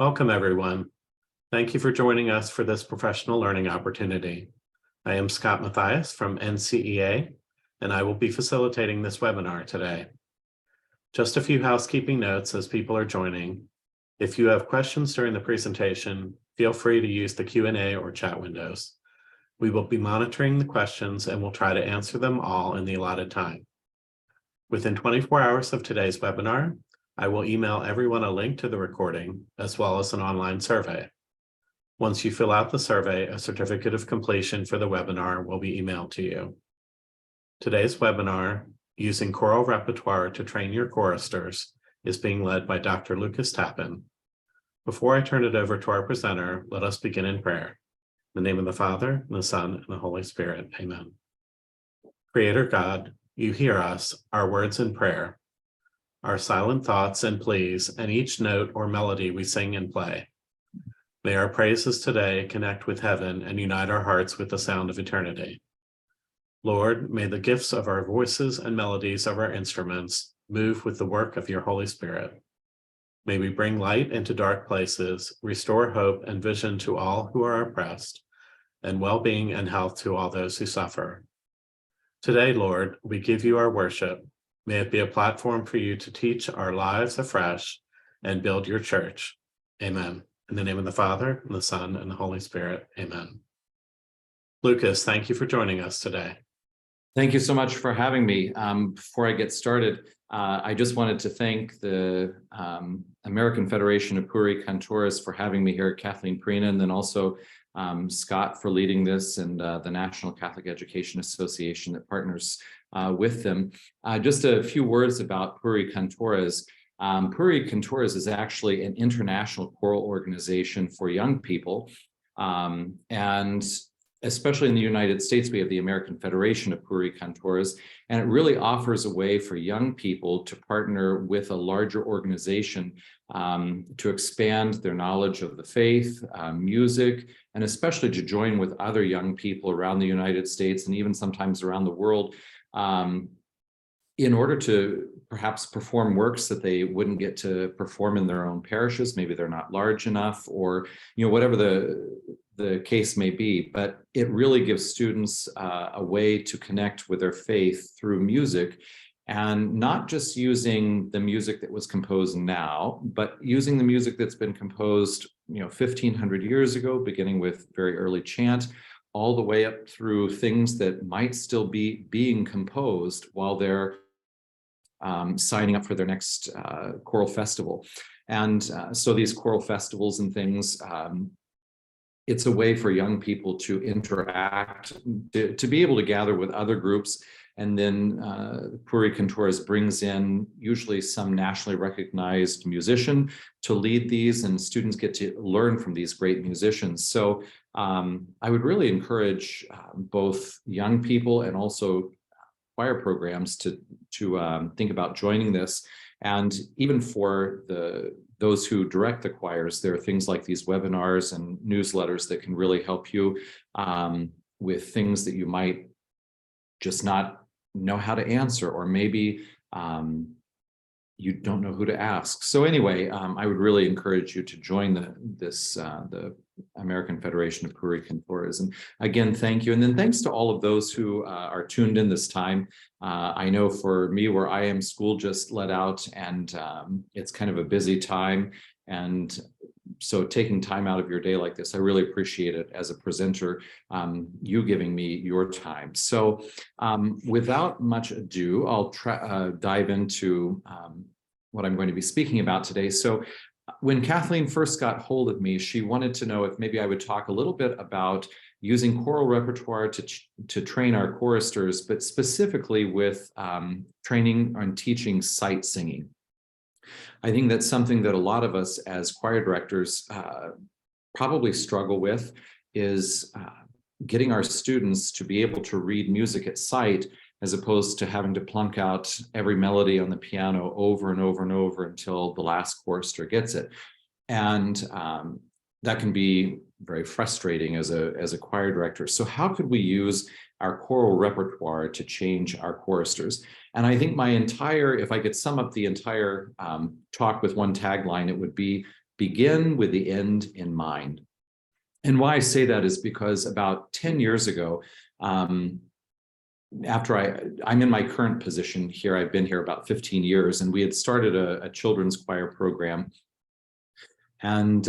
Welcome, everyone. Thank you for joining us for this professional learning opportunity. I am Scott Mathias from NCEA, and I will be facilitating this webinar today. Just a few housekeeping notes as people are joining. If you have questions during the presentation, feel free to use the Q&A or chat windows. We will be monitoring the questions and will try to answer them all in the allotted time. Within 24 hours of today's webinar, I will email everyone a link to the recording as well as an online survey. Once you fill out the survey, a certificate of completion for the webinar will be emailed to you. Today's webinar, Using Choral Repertoire to Train Your Choristers, is being led by Dr. Lucas Tappan. Before I turn it over to our presenter, let us begin in prayer. In the name of the Father, and the Son, and the Holy Spirit. Amen. Creator God, you hear us, our words in prayer, our silent thoughts and pleas, and each note or melody we sing and play. May our praises today connect with heaven and unite our hearts with the sound of eternity. Lord, may the gifts of our voices and melodies of our instruments move with the work of your Holy Spirit. May we bring light into dark places, restore hope and vision to all who are oppressed, and well-being and health to all those who suffer. Today, Lord, we give you our worship. May it be a platform for you to teach our lives afresh and build your church. Amen. In the name of the Father, and the Son, and the Holy Spirit. Amen. Lucas, thank you for joining us today. Thank you so much for having me. Before I get started, I just wanted to thank the American Federation of Choral Cantors for having me here, Kathleen Prina, and then also Scott for leading this, and the National Catholic Education Association that partners with them. Just a few words about Choral Cantors. Choral Cantors is actually an international choral organization for young people, and especially in the United States, we have the American Federation of Choral Cantors, and it really offers a way for young people to partner with a larger organization to expand their knowledge of the faith, music, and especially to join with other young people around the United States and even sometimes around the world in order to perhaps perform works that they wouldn't get to perform in their own parishes. Maybe they're not large enough, or whatever the case may be, but it really gives students a way to connect with their faith through music, and not just using the music that was composed now, but using the music that's been composed 1,500 years ago, beginning with very early chant, all the way up through things that might still be being composed while they're signing up for their next choral festival. And so these choral festivals and things, it's a way for young people to interact, to be able to gather with other groups. And then Choral Cantors brings in usually some nationally recognized musician to lead these, and students get to learn from these great musicians. So I would really encourage both young people and also choir programs to think about joining this. And even for those who direct the choirs, there are things like these webinars and newsletters that can really help you with things that you might just not know how to answer, or maybe you don't know who to ask. So anyway, I would really encourage you to join the American Federation of Choral Cantors. And again, thank you. And then thanks to all of those who are tuned in this time. I know for me, where I am, school just let out, and it's kind of a busy time. And so taking time out of your day like this, I really appreciate it as a presenter, you giving me your time. So without much ado, I'll dive into what I'm going to be speaking about today. So when Kathleen first got hold of me, she wanted to know if maybe I would talk a little bit about using choral repertoire to train our choristers, but specifically with training and teaching sight singing. I think that's something that a lot of us as choir directors probably struggle with, is getting our students to be able to read music at sight, as opposed to having to plunk out every melody on the piano over and over and over until the last chorister gets it. And that can be very frustrating as a choir director. So how could we use our choral repertoire to change our choristers? And I think if I could sum up the entire talk with one tagline, it would be begin with the end in mind. And why I say that is because about 10 years ago, after I'm in my current position here, I've been here about 15 years, and we had started a children's choir program. And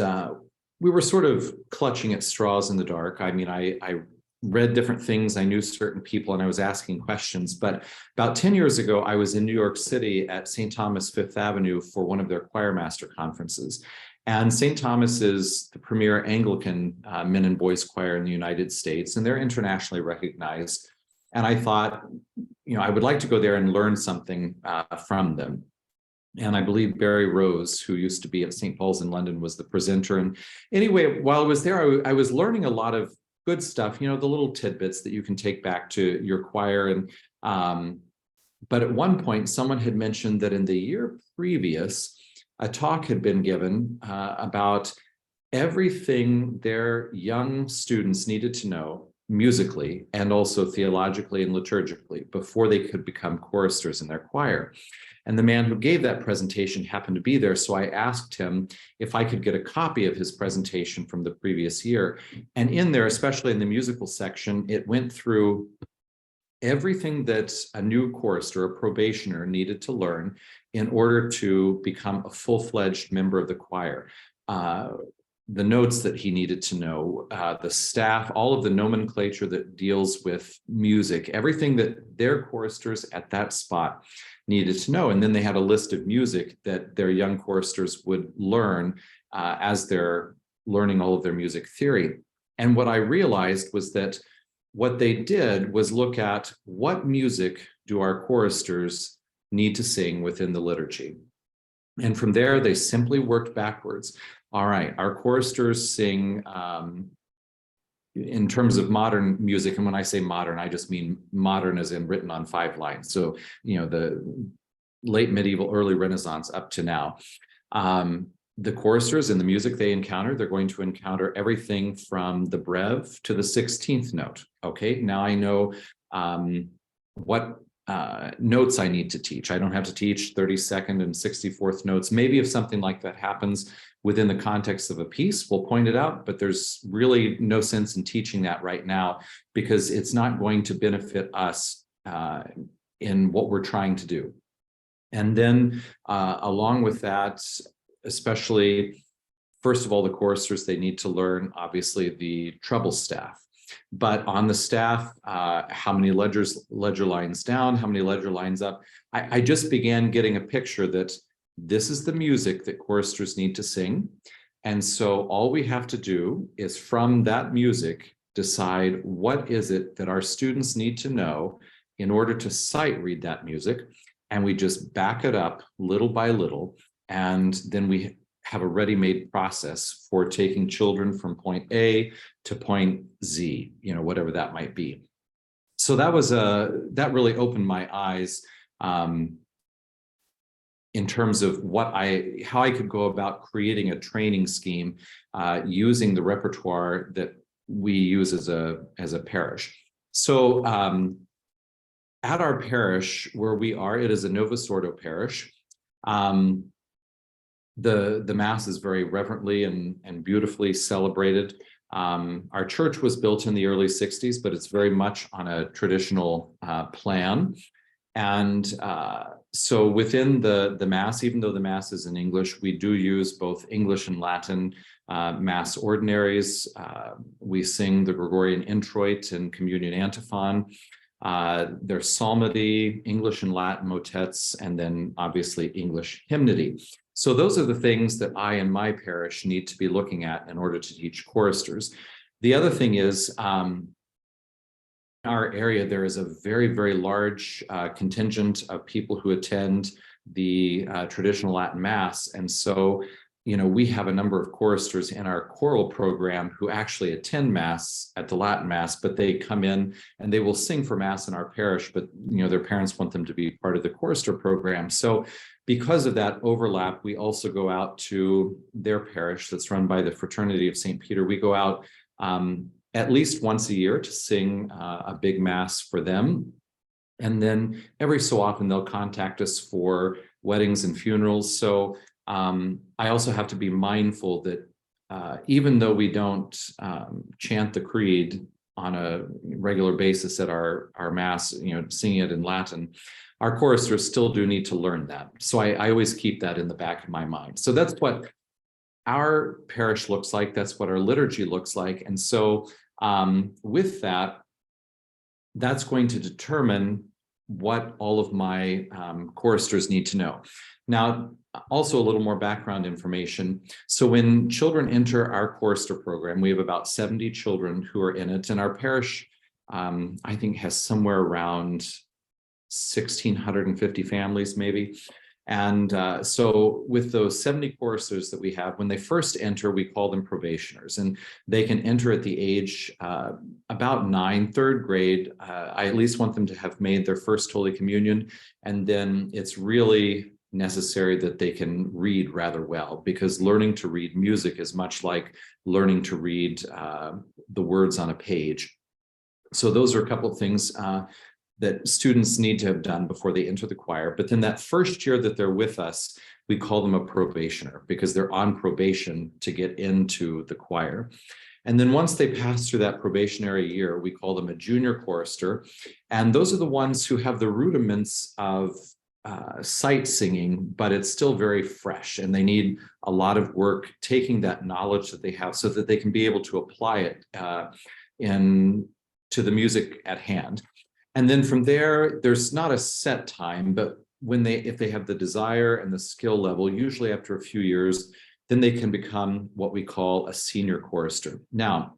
we were sort of clutching at straws in the dark. I mean, I read different things, I knew certain people, and I was asking questions. But about 10 years ago, I was in New York City at St. Thomas Fifth Avenue for one of their choir master conferences. And St. Thomas is the premier Anglican men and boys choir in the United States, and they're internationally recognized. And I thought, I would like to go there and learn something from them. And I believe Barry Rose, who used to be at St. Paul's in London, was the presenter. And anyway, while I was there, I was learning a lot of good stuff, the little tidbits that you can take back to your choir. And but at one point, someone had mentioned that in the year previous, a talk had been given about everything their young students needed to know musically and also theologically and liturgically before they could become choristers in their choir. And the man who gave that presentation happened to be there. So I asked him if I could get a copy of his presentation from the previous year. And in there, especially in the musical section, it went through everything that a new chorister, a probationer, needed to learn in order to become a full-fledged member of the choir. The notes that he needed to know, the staff, all of the nomenclature that deals with music, everything that their choristers at that spot needed to know. And then they had a list of music that their young choristers would learn as they're learning all of their music theory. And what I realized was that what they did was look at what music do our choristers need to sing within the liturgy. And from there, they simply worked backwards. All right, our choristers sing in terms of modern music. And when I say modern, I just mean modern as in written on 5 lines. So, the late medieval, early Renaissance up to now. The choristers in the music they encounter, they're going to encounter everything from the breve to the 16th note. Okay, now I know what notes I need to teach. I don't have to teach 32nd and 64th notes. Maybe if something like that happens within the context of a piece, we'll point it out, but there's really no sense in teaching that right now because it's not going to benefit us in what we're trying to do. And then along with that, especially, first of all, the choristers, they need to learn, obviously, the treble staff. But on the staff, how many ledger lines down, how many ledger lines up? I just began getting a picture that this is the music that choristers need to sing. And so all we have to do is from that music, decide what is it that our students need to know in order to sight read that music. And we just back it up little by little. And then we have a ready-made process for taking children from point A to point Z, whatever that might be. So that really opened my eyes in terms of how I could go about creating a training scheme using the repertoire that we use as a parish. So at our parish where we are, it is a Novus Ordo parish. The Mass is very reverently and beautifully celebrated. Our church was built in the early 60s, but it's very much on a traditional plan. And so within the Mass, even though the Mass is in English, we do use both English and Latin Mass ordinaries. We sing the Gregorian introit and communion antiphon. There's psalmody, English and Latin motets, and then obviously English hymnody. So those are the things that I and my parish need to be looking at in order to teach choristers. The other thing is, in our area, there is a very, very large contingent of people who attend the traditional Latin Mass. And so, we have a number of choristers in our choral program who actually attend Mass at the Latin Mass, but they come in and they will sing for Mass in our parish, but their parents want them to be part of the chorister program. So because of that overlap, we also go out to their parish that's run by the Fraternity of St. Peter. We go out at least once a year to sing a big Mass for them. And then every so often they'll contact us for weddings and funerals. So I also have to be mindful that even though we don't chant the creed on a regular basis at our mass, singing it in Latin, our choristers still do need to learn that. So I always keep that in the back of my mind. So that's what our parish looks like. That's what our liturgy looks like. And so with that, that's going to determine what all of my choristers need to know. Now, also a little more background information. So when children enter our chorister program, we have about 70 children who are in it, and our parish, I think, has somewhere around 1,650 families, maybe. And so with those 70 choristers that we have, when they first enter, we call them probationers, and they can enter at the age about 9, third grade. I at least want them to have made their first Holy Communion, and then it's really necessary that they can read rather well, because learning to read music is much like learning to read the words on a page. So those are a couple of things that students need to have done before they enter the choir. But then that first year that they're with us, we call them a probationer, because they're on probation to get into the choir. And then once they pass through that probationary year, we call them a junior chorister. And those are the ones who have the rudiments of sight singing, but it's still very fresh, and they need a lot of work taking that knowledge that they have so that they can be able to apply it to the music at hand. And then from there, there's not a set time, but if they have the desire and the skill level, usually after a few years, then they can become what we call a senior chorister. Now,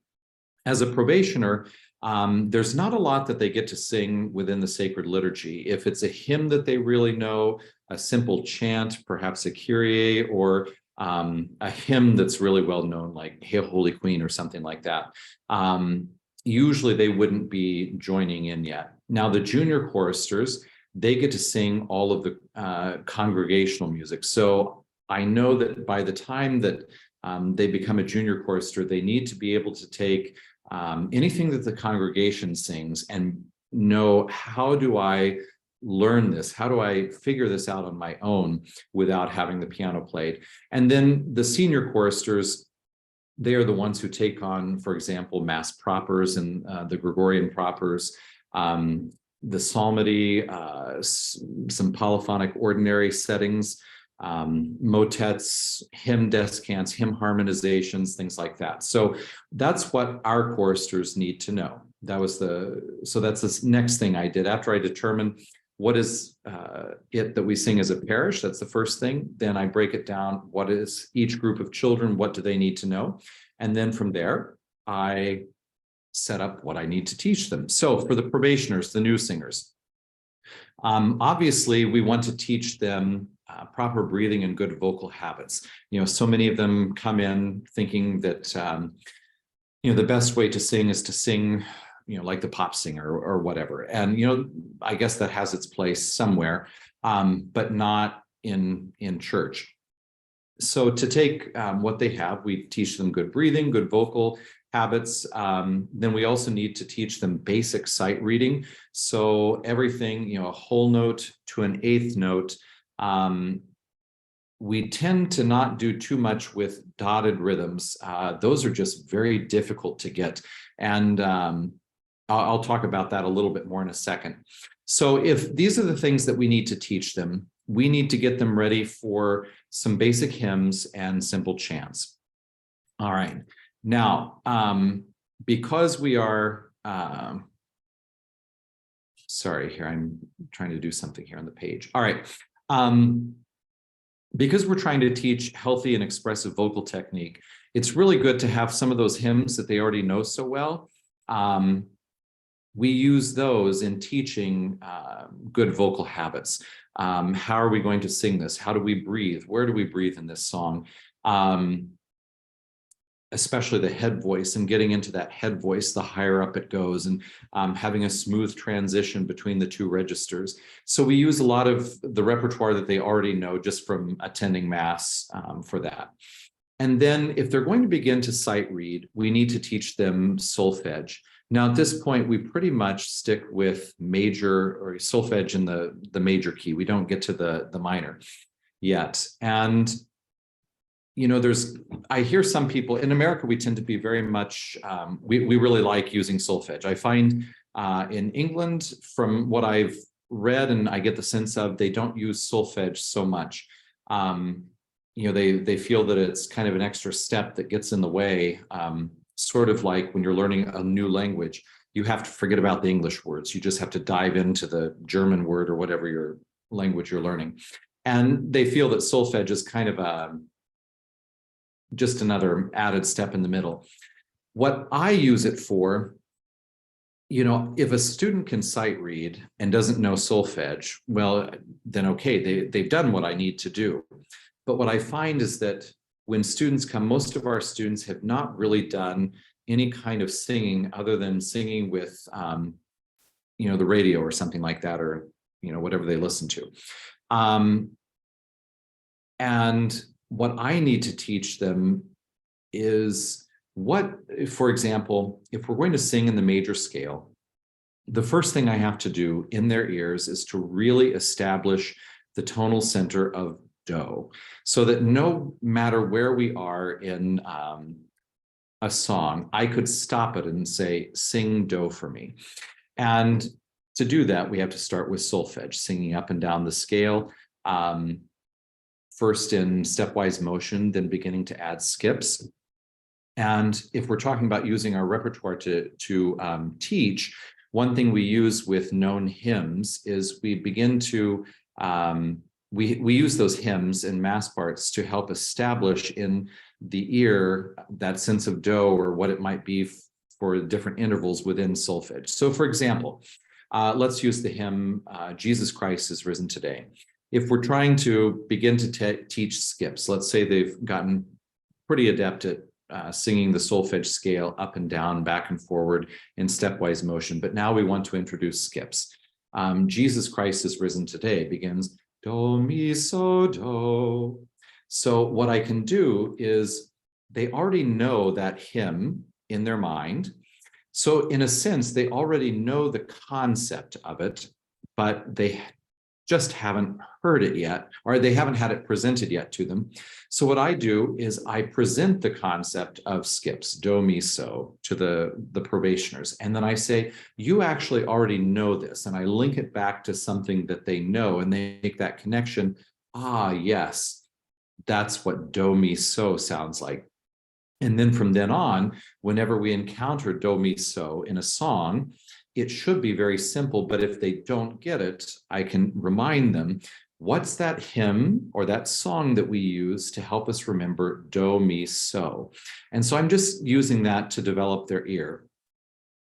as a probationer, there's not a lot that they get to sing within the sacred liturgy. If it's a hymn that they really know, a simple chant, perhaps a Kyrie, or a hymn that's really well known, like Hail Holy Queen or something like that, usually they wouldn't be joining in yet. Now, the junior choristers, they get to sing all of the congregational music. So I know that by the time that they become a junior chorister, they need to be able to take anything that the congregation sings and know, how do I learn this? How do I figure this out on my own without having the piano played? And then the senior choristers, they are the ones who take on, for example, Mass propers and the Gregorian propers, the psalmody, some polyphonic ordinary settings, motets, hymn descants, hymn harmonizations, things like that. So that's what our choristers need to know. So that's the next thing I did after I determined what is it that we sing as a parish. That's the first thing. Then I break it down. What is each group of children? What do they need to know? And then from there, I set up what I need to teach them. So for the probationers, the new singers, obviously we want to teach them proper breathing and good vocal habits. So many of them come in thinking that the best way to sing is to sing like the pop singer or whatever. And I guess that has its place somewhere, but not in church. So to take what they have, we teach them good breathing, good vocal habits. Then we also need to teach them basic sight reading. So everything, a whole note to an eighth note. We tend to not do too much with dotted rhythms. Those are just very difficult to get. And I'll talk about that a little bit more in a second. So if these are the things that we need to teach them, we need to get them ready for some basic hymns and simple chants. All right. Now, because we are, sorry, here, I'm trying to do something here on the page. All right. Because we're trying to teach healthy and expressive vocal technique, it's really good to have some of those hymns that they already know so well. We use those in teaching good vocal habits. How are we going to sing this? How do we breathe? Where do we breathe in this song? Especially the head voice, and getting into that head voice, the higher up it goes, and having a smooth transition between the two registers. So we use a lot of the repertoire that they already know just from attending Mass for that. And then if they're going to begin to sight read, we need to teach them solfege. Now, at this point, we pretty much stick with major or solfege in the major key. We don't get to the minor yet. And I hear some people in America, we tend to be very much, we really like using solfege. I find in England, from what I've read and I get the sense of, they don't use solfege so much. They feel that it's kind of an extra step that gets in the way, sort of like when you're learning a new language, you have to forget about the English words. You just have to dive into the German word or whatever your language you're learning. And they feel that solfege is kind of just another added step in the middle. What I use it for, if a student can sight read and doesn't know solfege, well, then okay, they've done what I need to do. But what I find is that when students come, most of our students have not really done any kind of singing other than singing with, the radio or something like that, or, whatever they listen to. And what I need to teach them is for example, if we're going to sing in the major scale, the first thing I have to do in their ears is to really establish the tonal center of do, so that no matter where we are in a song, I could stop it and say, sing do for me. And to do that, we have to start with solfege, singing up and down the scale, first in stepwise motion, then beginning to add skips. And if we're talking about using our repertoire to teach, one thing we use with known hymns is we begin to, we use those hymns and mass parts to help establish in the ear that sense of do, or what it might be for different intervals within solfege. So for example, let's use the hymn, Jesus Christ is Risen Today. If we're trying to begin to teach skips, let's say they've gotten pretty adept at singing the solfege scale up and down, back and forward in stepwise motion, but now we want to introduce skips. Jesus Christ is Risen Today begins do, mi, so, do. So what I can do is, they already know that hymn in their mind. So in a sense, they already know the concept of it, but they just haven't heard it yet, or they haven't had it presented yet to them. So what I do is I present the concept of skips, do, mi, so, to the probationers. And then I say, you actually already know this. And I link it back to something that they know, and they make that connection. Ah, yes, that's what do, mi, so sounds like. And then from then on, whenever we encounter do, mi, so in a song, it should be very simple, but if they don't get it, I can remind them, what's that hymn or that song that we use to help us remember do, mi, so? And so I'm just using that to develop their ear.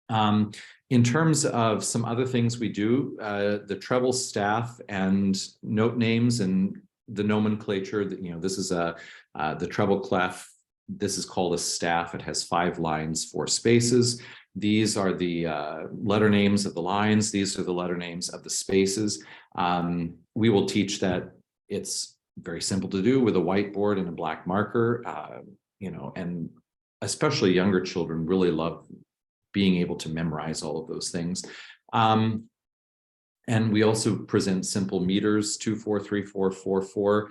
In terms of some other things we do, the treble staff and note names and the nomenclature, this is the treble clef. This is called a staff. It has 5 lines, 4 spaces. These are the letter names of the lines. These are the letter names of the spaces. We will teach that. It's very simple to do with a whiteboard and a black marker, and especially younger children really love being able to memorize all of those things. And we also present simple meters, 2, 4, 3, 4, 4, 4.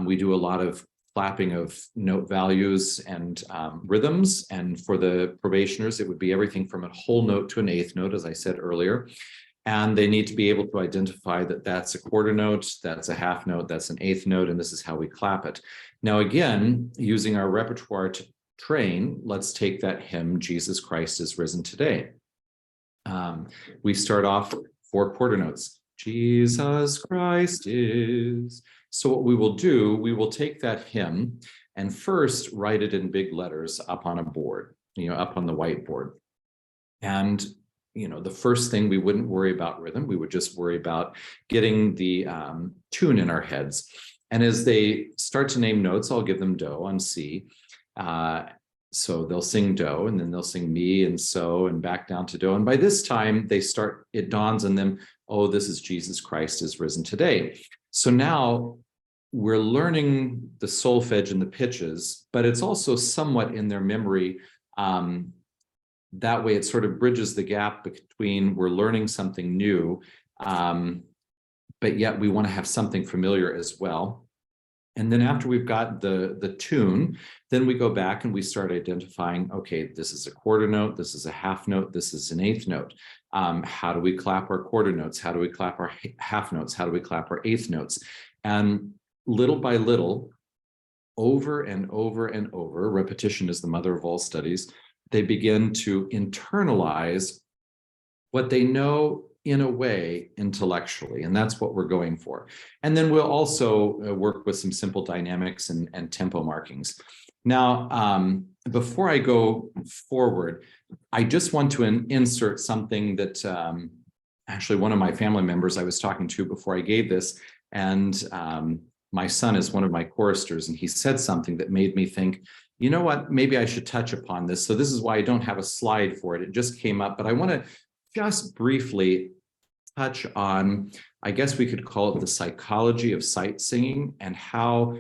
We do a lot of clapping of note values and rhythms. And for the probationers, it would be everything from a whole note to an eighth note, as I said earlier. And they need to be able to identify that that's a quarter note, that's a half note, that's an eighth note, and this is how we clap it. Now, again, using our repertoire to train, let's take that hymn, Jesus Christ is Risen Today. We start off 4 quarter notes. Jesus Christ is. So what we will do, we will take that hymn and first write it in big letters up on a board, up on the whiteboard. And, the first thing, we wouldn't worry about rhythm. We would just worry about getting the tune in our heads. And as they start to name notes, I'll give them do on C. So they'll sing do, and then they'll sing mi and so, and back down to do. And by this time, it dawns on them, oh, this is Jesus Christ is Risen Today. So now we're learning the solfege and the pitches, but it's also somewhat in their memory. That way it sort of bridges the gap between we're learning something new, but yet we want to have something familiar as well. And then after we've got the tune, then we go back and we start identifying, okay, this is a quarter note, this is a half note, this is an eighth note. How do we clap our quarter notes? How do we clap our half notes? How do we clap our eighth notes? And little by little, over and over and over, repetition is the mother of all studies, they begin to internalize what they know in a way intellectually, and that's what we're going for. And then we'll also work with some simple dynamics and tempo markings. Now, before I go forward, I just want to insert something that actually one of my family members I was talking to before I gave this, and my son is one of my choristers, and he said something that made me think, you know what, maybe I should touch upon this. So this is why I don't have a slide for it. It just came up, but I want to just briefly touch on, I guess we could call it the psychology of sight singing and how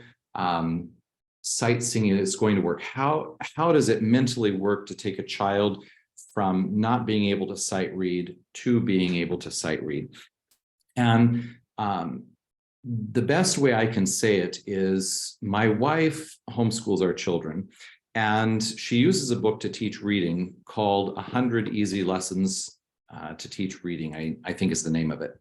sight singing is going to work. How does it mentally work to take a child from not being able to sight read to being able to sight read? And the best way I can say it is my wife homeschools our children, and she uses a book to teach reading called 100 Easy Lessons to Teach Reading, I think is the name of it.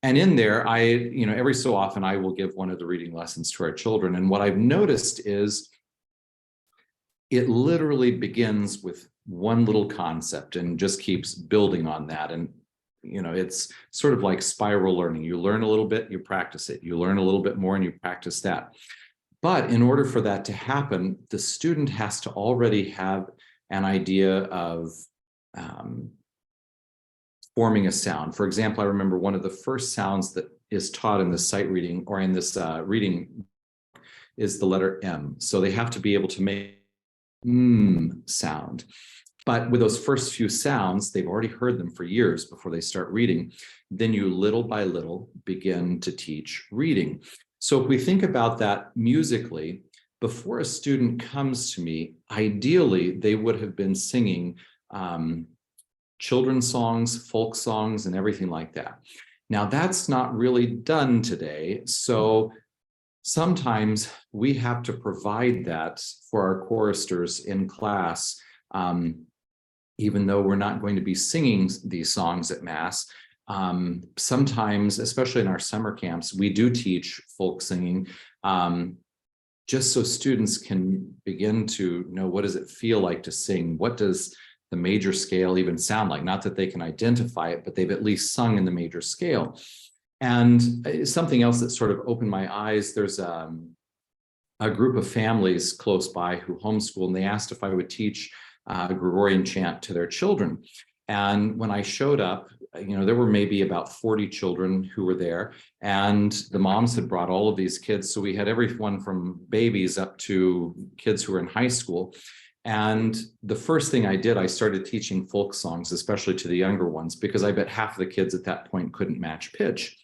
And in there, every so often I will give one of the reading lessons to our children. And what I've noticed is it literally begins with one little concept and just keeps building on that. And it's sort of like spiral learning. You learn a little bit, you practice it. You learn a little bit more and you practice that. But in order for that to happen, the student has to already have an idea of forming a sound. For example, I remember one of the first sounds that is taught in this sight reading or in this reading is the letter M. So they have to be able to make sound. But with those first few sounds, they've already heard them for years before they start reading. Then you little by little begin to teach reading. So if we think about that musically, before a student comes to me, ideally they would have been singing children's songs, folk songs, and everything like that. Now that's not really done today. So sometimes we have to provide that for our choristers in class, even though we're not going to be singing these songs at Mass. Sometimes, especially in our summer camps, we do teach folk singing, just so students can begin to know, what does it feel like to sing? What does the major scale even sound like? Not that they can identify it, but they've at least sung in the major scale. And something else that sort of opened my eyes, there's a group of families close by who homeschool, and they asked if I would teach Gregorian chant to their children. And when I showed up, there were maybe about 40 children who were there, and the moms had brought all of these kids. So we had everyone from babies up to kids who were in high school. And the first thing I did, I started teaching folk songs, especially to the younger ones, because I bet half of the kids at that point couldn't match pitch.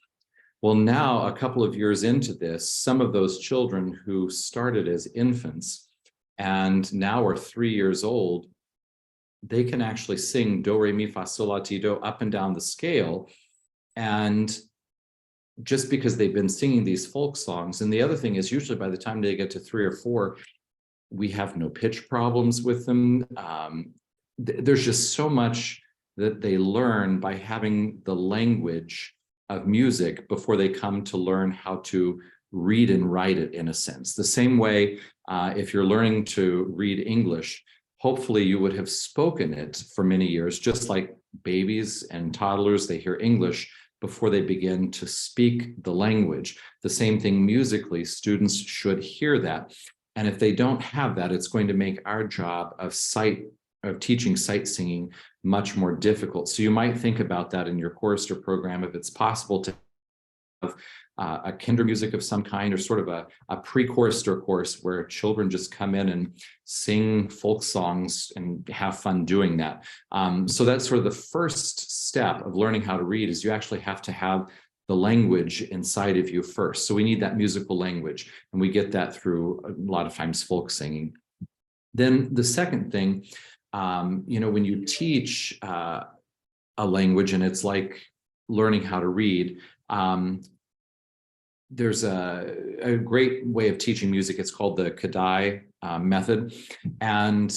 Well, now, a couple of years into this, some of those children who started as infants and now are 3 years old, they can actually sing do, re, mi, fa, sol, la, ti, do up and down the scale. And just because they've been singing these folk songs. And the other thing is, usually by the time they get to 3 or 4, we have no pitch problems with them. There's just so much that they learn by having the language of music before they come to learn how to read and write it, in a sense. The same way, if you're learning to read English, hopefully you would have spoken it for many years, just like babies and toddlers, they hear English before they begin to speak the language. The same thing musically, students should hear that. And if they don't have that, it's going to make our job of teaching sight singing much more difficult. So you might think about that in your chorister program, if it's possible to have a kinder music of some kind, or sort of a pre-chorister course where children just come in and sing folk songs and have fun doing that. So that's sort of the first step of learning how to read, is you actually have to have the language inside of you first. So we need that musical language, and we get that through a lot of times folk singing. Then the second thing, when you teach a language, and it's like learning how to read, there's a great way of teaching music. It's called the Kadai method. And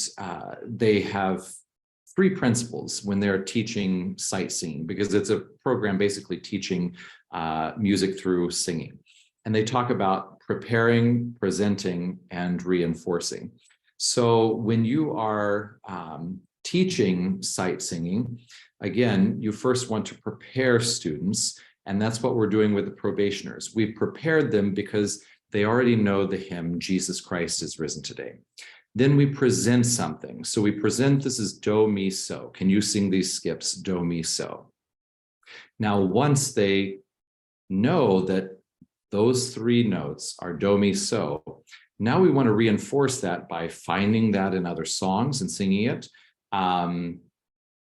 they have 3 principles when they're teaching sight singing, because it's a program basically teaching music through singing. And they talk about preparing, presenting, and reinforcing. So when you are teaching sight singing, again, you first want to prepare students. And that's what we're doing with the probationers. We've prepared them because they already know the hymn, Jesus Christ is risen today. Then we present something. So we present, this is do, mi, so. Can you sing these skips, do, mi, so? Now, once they know that those 3 notes are do, mi, so, now we want to reinforce that by finding that in other songs and singing it.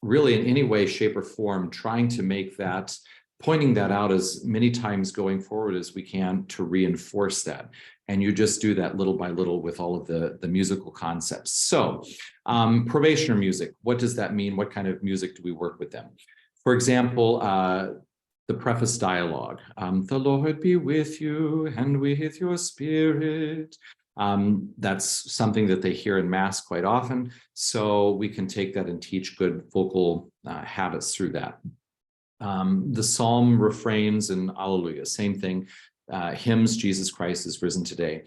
Really, in any way, shape, or form, trying to make that, pointing that out as many times going forward as we can to reinforce that. And you just do that little by little with all of the musical concepts. So probationer music, what does that mean? What kind of music do we work with them? For example, the preface dialogue, the Lord be with you and with your spirit. That's something that they hear in Mass quite often. So we can take that and teach good vocal habits through that. The psalm refrains and Alleluia, same thing. Hymns, Jesus Christ is risen today.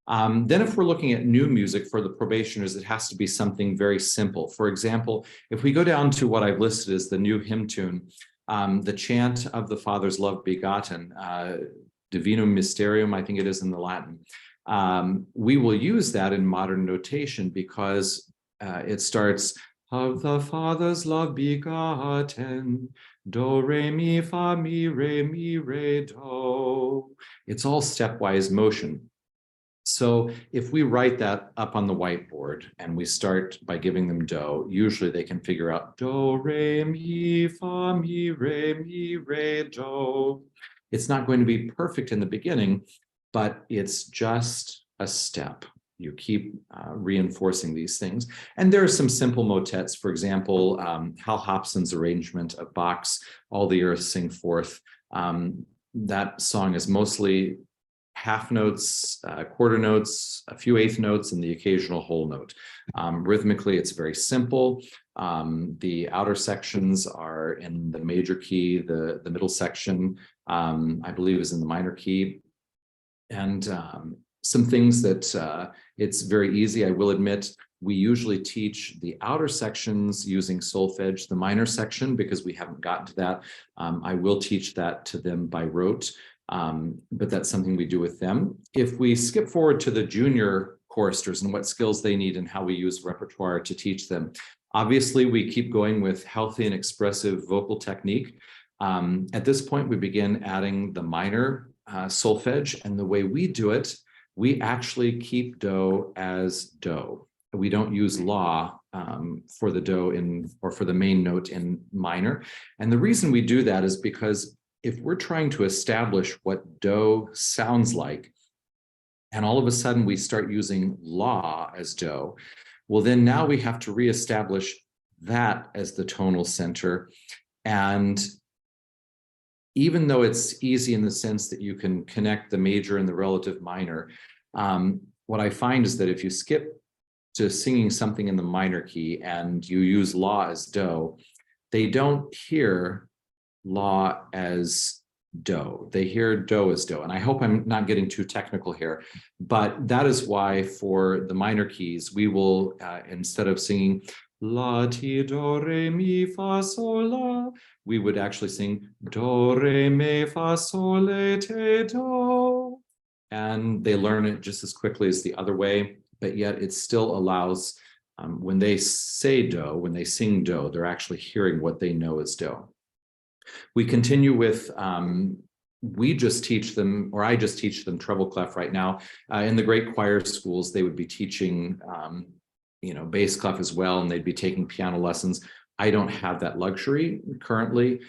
Then if we're looking at new music for the probationers, it has to be something very simple. For example, if we go down to what I've listed as the new hymn tune, the chant of the Father's love begotten, Divinum Mysterium, I think it is in the Latin. We will use that in modern notation because it starts, of the Father's love begotten, do, re, mi, fa, mi, re, do. It's all stepwise motion. So if we write that up on the whiteboard and we start by giving them do, usually they can figure out do, re, mi, fa, mi, re, do. It's not going to be perfect in the beginning, but it's just a step. You keep reinforcing these things. And there are some simple motets, for example, Hal Hobson's arrangement of Bach's All the Earth Sing Forth. That song is mostly half notes, quarter notes, a few eighth notes, and the occasional whole note. Rhythmically, it's very simple. The outer sections are in the major key. The middle section, I believe, is in the minor key. And some things that it's very easy, I will admit. We usually teach the outer sections using solfege, the minor section, because we haven't gotten to that. I will teach that to them by rote, but that's something we do with them. If we skip forward to the junior choristers and what skills they need and how we use repertoire to teach them, obviously we keep going with healthy and expressive vocal technique. At this point, we begin adding the minor solfege, and the way we do it, we actually keep do as do. We don't use la for the do or for the main note in minor. And the reason we do that is because if we're trying to establish what do sounds like, and all of a sudden we start using la as do, well, then now we have to reestablish that as the tonal center. And even though it's easy in the sense that you can connect the major and the relative minor, what I find is that if you skip to singing something in the minor key and you use la as do, they don't hear la as do. They hear do as do. And I hope I'm not getting too technical here, but that is why for the minor keys, we will, instead of singing la, ti, do, re, mi, fa, sol, la, we would actually sing do, re, mi, fa, sol, te, do. And they learn it just as quickly as the other way, but yet it still allows, when they say do, when they sing do, they're actually hearing what they know is do. We continue with, we just teach them, or I just teach them treble clef right now. In the great choir schools, they would be teaching, bass clef as well, and they'd be taking piano lessons. I don't have that luxury currently.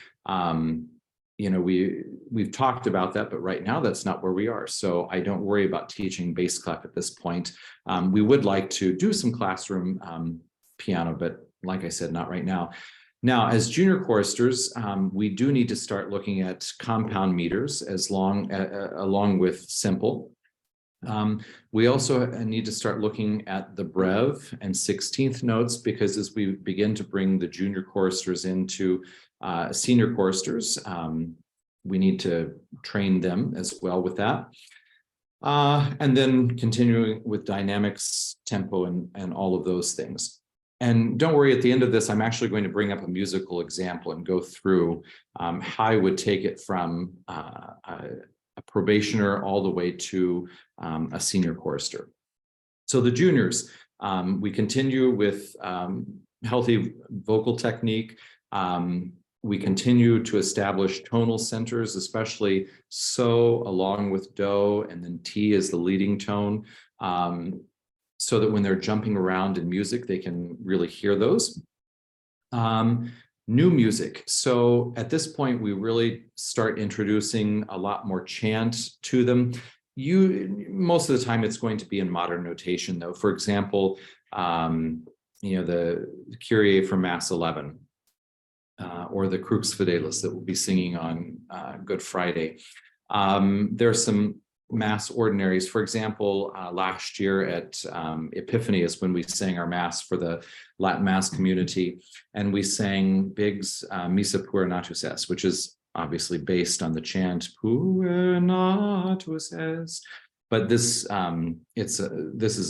We've talked about that, but right now that's not where we are. So I don't worry about teaching bass clef at this point. We would like to do some classroom piano, but like I said, not right now. Now, as junior choristers, we do need to start looking at compound meters along with simple. We also need to start looking at the brev and 16th notes, because as we begin to bring the junior choristers into senior choristers, we need to train them as well with that. And then continuing with dynamics, tempo, and all of those things. And don't worry, at the end of this, I'm actually going to bring up a musical example and go through how I would take it from a probationer all the way to a senior chorister. So the juniors, we continue with healthy vocal technique. We continue to establish tonal centers, especially so along with do, and then T is the leading tone, so that when they're jumping around in music, they can really hear those. New music. So at this point, we really start introducing a lot more chant to them. Most of the time, it's going to be in modern notation, though. For example, the Kyrie from Mass 11. Or the Crux Fidelis that we'll be singing on Good Friday. There are some Mass ordinaries. For example, last year at Epiphany when we sang our Mass for the Latin Mass community, and we sang Biggs Missa Pura Natus Es, which is obviously based on the chant Pura Natus Es. But this is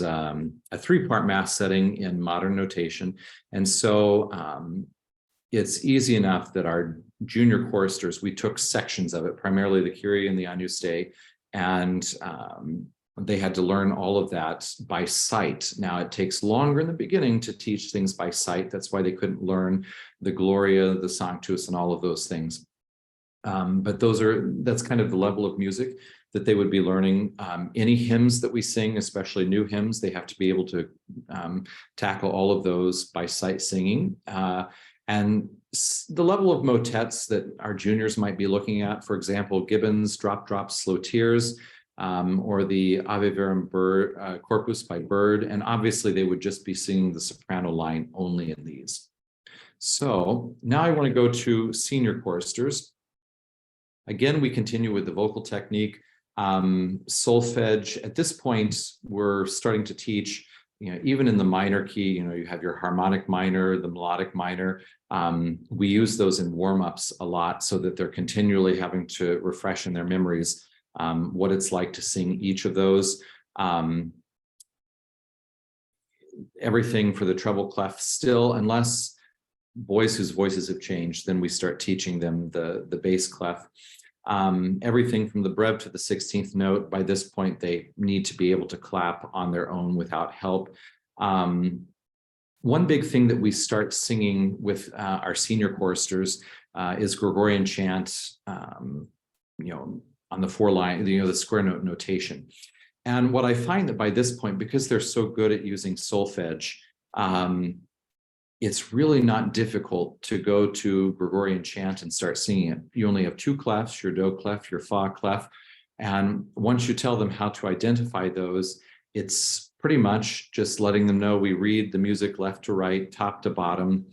a 3-part Mass setting in modern notation, and so it's easy enough that our junior choristers, we took sections of it, primarily the Kyrie and the Agnus Dei, and they had to learn all of that by sight. Now, it takes longer in the beginning to teach things by sight. That's why they couldn't learn the Gloria, the Sanctus, and all of those things. But that's kind of the level of music that they would be learning. Any hymns that we sing, especially new hymns, they have to be able to tackle all of those by sight singing. And the level of motets that our juniors might be looking at, for example, Gibbon's Drop, Drop, Slow Tears, or the Ave Verum Corpus by Byrd. And obviously, they would just be singing the soprano line only in these. So now I want to go to senior choristers. Again, we continue with the vocal technique. Solfege. At this point, we're starting to teach, even in the minor key, you have your harmonic minor, the melodic minor. We use those in warm-ups a lot so that they're continually having to refresh in their memories what it's like to sing each of those. Everything for the treble clef still, unless boys whose voices have changed, then we start teaching them the bass clef. Everything from the brev to the 16th note, by this point, they need to be able to clap on their own without help. One big thing that we start singing with our senior choristers is Gregorian chant, on the 4-line, the square note notation. And what I find that by this point, because they're so good at using solfege, it's really not difficult to go to Gregorian chant and start singing it. You only have 2 clefs, your do clef, your fa clef. And once you tell them how to identify those, it's pretty much just letting them know we read the music left to right, top to bottom.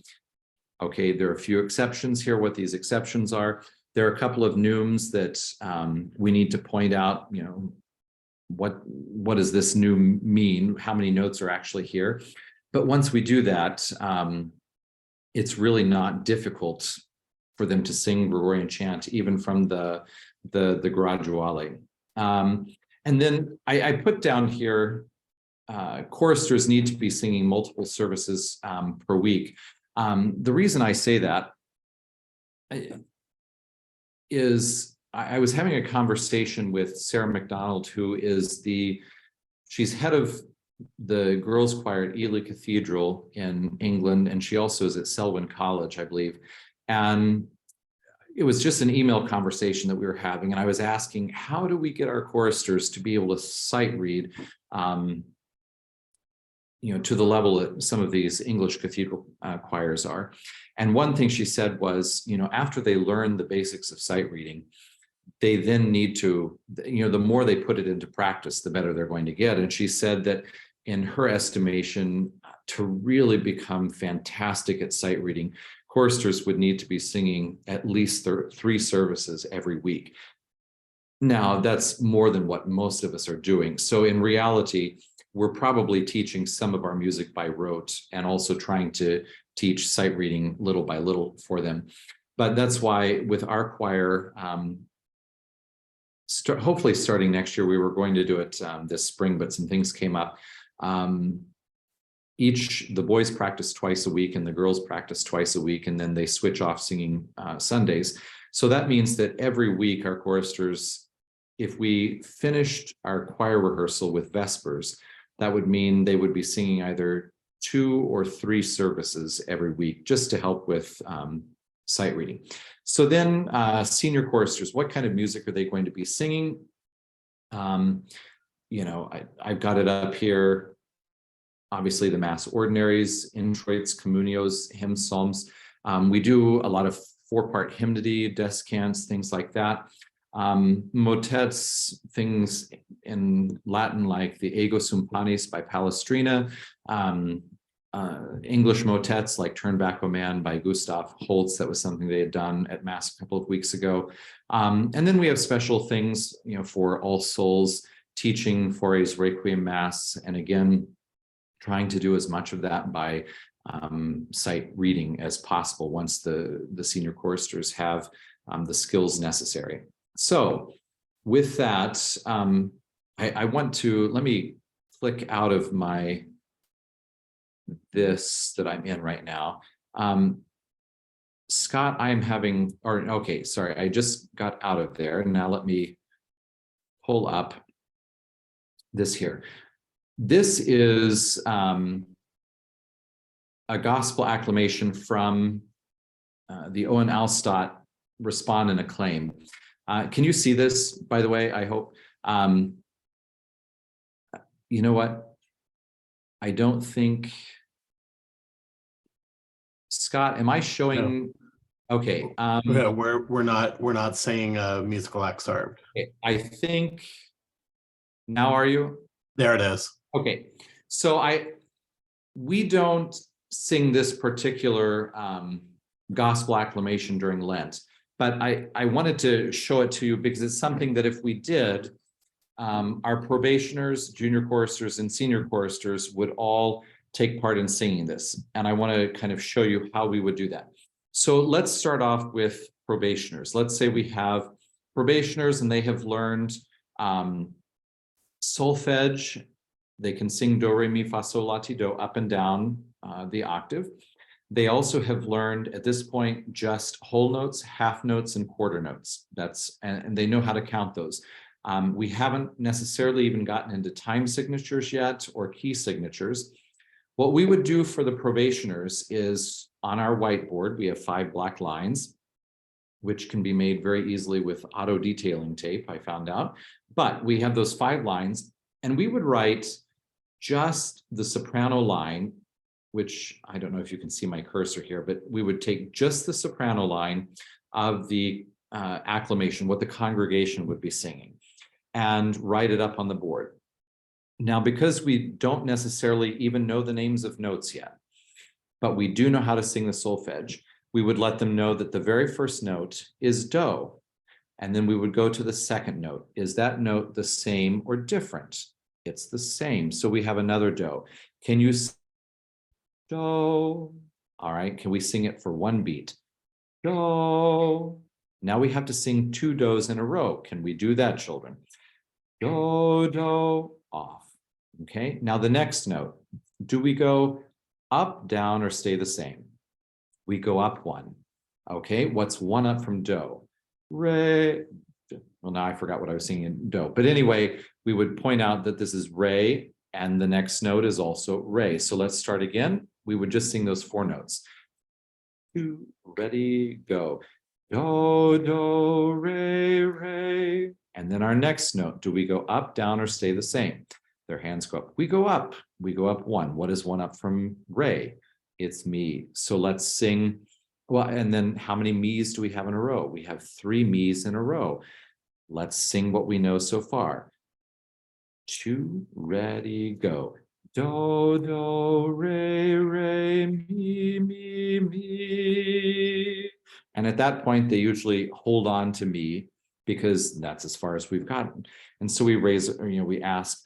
Okay, there are a few exceptions here, what these exceptions are. There are a couple of neumes that we need to point out, what does this neum mean? How many notes are actually here? But once we do that, it's really not difficult for them to sing Gregorian chant, even from the graduale. And then I put down here, choristers need to be singing multiple services per week. The reason I say that is I was having a conversation with Sarah McDonald, who is she's head of the girls' choir at Ely Cathedral in England, and she also is at Selwyn College, I believe. And it was just an email conversation that we were having, and I was asking, how do we get our choristers to be able to sight read, to the level that some of these English cathedral choirs are? And one thing she said was, after they learn the basics of sight reading, they then need to, the more they put it into practice, the better they're going to get. And she said that in her estimation, to really become fantastic at sight reading, choristers would need to be singing at least 3 services every week. Now, that's more than what most of us are doing. So in reality, we're probably teaching some of our music by rote and also trying to teach sight reading little by little for them. But that's why with our choir, hopefully starting next year, we were going to do it this spring, but some things came up. The boys practice twice a week and the girls practice twice a week, and then they switch off singing Sundays. So that means that every week our choristers, if we finished our choir rehearsal with Vespers, that would mean they would be singing either 2 or 3 services every week just to help with sight reading. So then senior choristers, what kind of music are they going to be singing? I've got it up here. Obviously the Mass ordinaries, introits, communios, hymns, psalms. We do a lot of 4-part hymnody, descants, things like that. Motets, things in Latin like the Ego Sum Panis by Palestrina, English motets like Turn Back, O Man by Gustav Holst. That was something they had done at Mass a couple of weeks ago. And then we have special things, for All Souls, teaching Fauré's Requiem Mass, and again, trying to do as much of that by sight reading as possible once the senior choristers have the skills necessary. So with that, I want to, let me click out of this that I'm in right now. Scott, I just got out of there. Now let me pull up this here. This is a gospel acclamation from the Owen Alstott Respond and Acclaim. Can you see this, by the way? I hope. You know what? I don't think, Scott, am I showing? No. Okay. Yeah, we're not saying a musical excerpt. Okay, I think now, are you? There it is. Okay, so we don't sing this particular gospel acclamation during Lent, but I wanted to show it to you because it's something that if we did, our probationers, junior choristers, and senior choristers would all take part in singing this. And I want to kind of show you how we would do that. So let's start off with probationers. Let's say we have probationers and they have learned solfege. They can sing do, re, mi, fa, sol, la, ti, do up and down the octave. They also have learned at this point just whole notes, half notes, and quarter notes. And they know how to count those. We haven't necessarily even gotten into time signatures yet or key signatures. What we would do for the probationers is on our whiteboard, we have 5 black lines, which can be made very easily with auto detailing tape, I found out. But we have those 5 lines, and we would write just the soprano line, which I don't know if you can see my cursor here, but we would take just the soprano line of the acclamation, what the congregation would be singing, and write it up on the board. Now, because we don't necessarily even know the names of notes yet, but we do know how to sing the solfege, we would let them know that the very first note is do, and then we would go to the second note. Is that note the same or different? It's the same. So we have another do. Can you sing do? All right. Can we sing it for 1 beat? Do. Now we have to sing 2 do's in a row. Can we do that, children? Do, do, off. Okay. Now the next note. Do we go up, down, or stay the same? We go up 1. Okay. What's 1 up from do? Re. Well, now I forgot what I was singing in do. But anyway, we would point out that this is re, and the next note is also re. So let's start again. We would just sing those 4 notes. 2, ready, go. Do, do, re, re. And then our next note. Do we go up, down, or stay the same? Their hands go up. We go up. We go up 1. What is 1 up from re? It's mi. So let's sing. Well, and then how many me's do we have in a row? We have 3 me's in a row. Let's sing what we know so far. 2, ready, go. Do, do, re, re, mi, mi, mi. And at that point, they usually hold on to me because that's as far as we've gotten. And so we raise, or, we ask,